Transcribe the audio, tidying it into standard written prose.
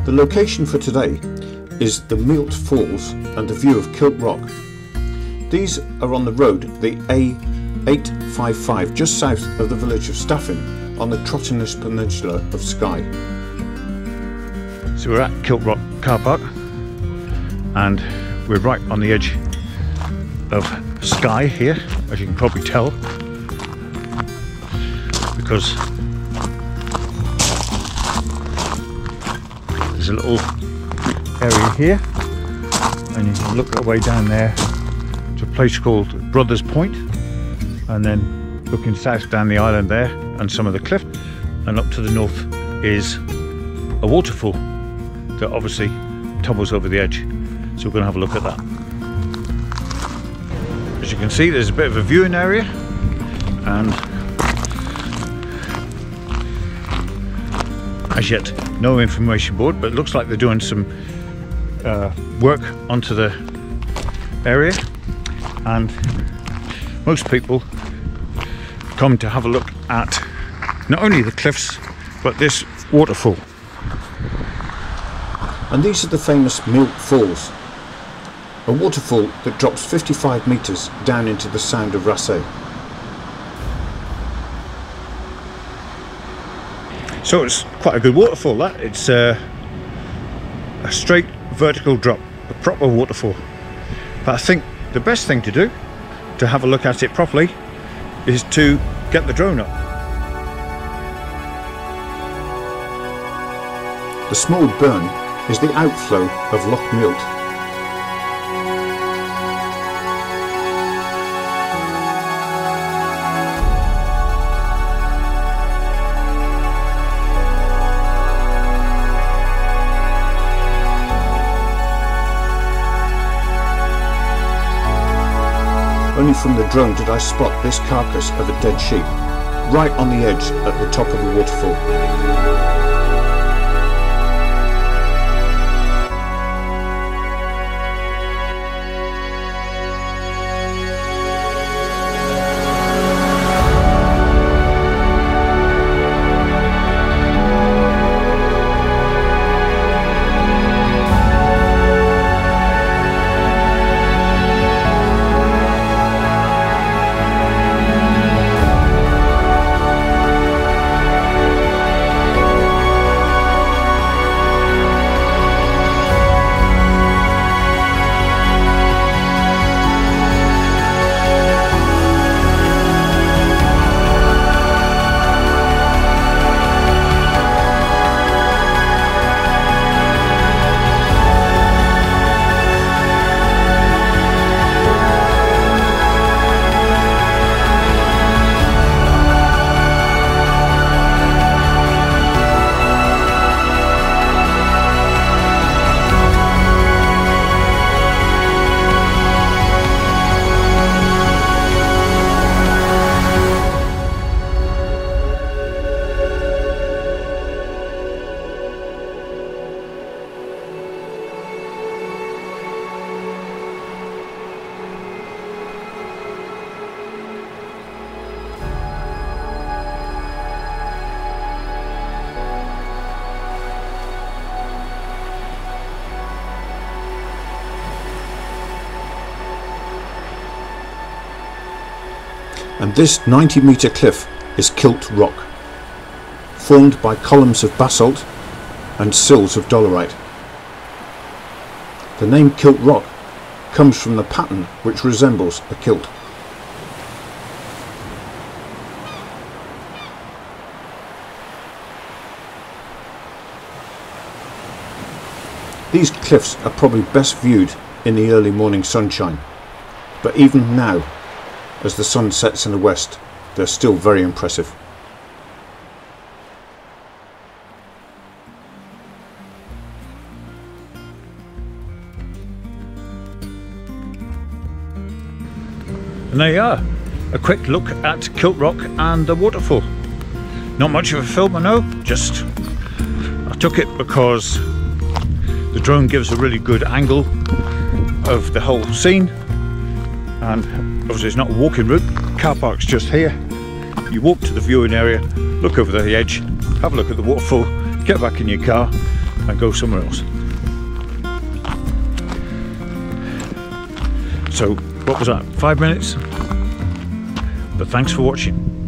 The location for today is the Mealt Falls and the view of Kilt Rock. These are on the road, the A855, just south of the village of Staffin on the Trottinus Peninsula of Skye. So we're at Kilt Rock car park and we're right on the edge of Skye here, as you can probably tell, because there's a little area here and you can look away down there to a place called Brothers Point, and then looking south down the island there and some of the cliff, and up to the north is a waterfall that obviously tumbles over the edge, so we're going to have a look at that. As you can see, there's a bit of a viewing area, and as yet no information board, but it looks like they're doing some work onto the area, and most people come to have a look at not only the cliffs but this waterfall. And these are the famous Mealt Falls, a waterfall that drops 55 metres down into the Sound of Raasay. So it's quite a good waterfall, that. It's a straight vertical drop, a proper waterfall. But I think the best thing to do to have a look at it properly is to get the drone up. The small burn is the outflow of Loch Milt. Only from the drone did I spot this carcass of a dead sheep, right on the edge at the top of the waterfall. And this 90-metre cliff is Kilt Rock, formed by columns of basalt and sills of dolerite. The name Kilt Rock comes from the pattern which resembles a kilt. These cliffs are probably best viewed in the early morning sunshine, but even now, as the sun sets in the west, they're still very impressive. And there you are, a quick look at Kilt Rock and the waterfall. Not much of a film, I know, just I took it because the drone gives a really good angle of the whole scene, and obviously it's not a walking route, car park's just here. You walk to the viewing area, look over the edge, have a look at the waterfall, get back in your car and go somewhere else. So what was that, 5 minutes? But thanks for watching.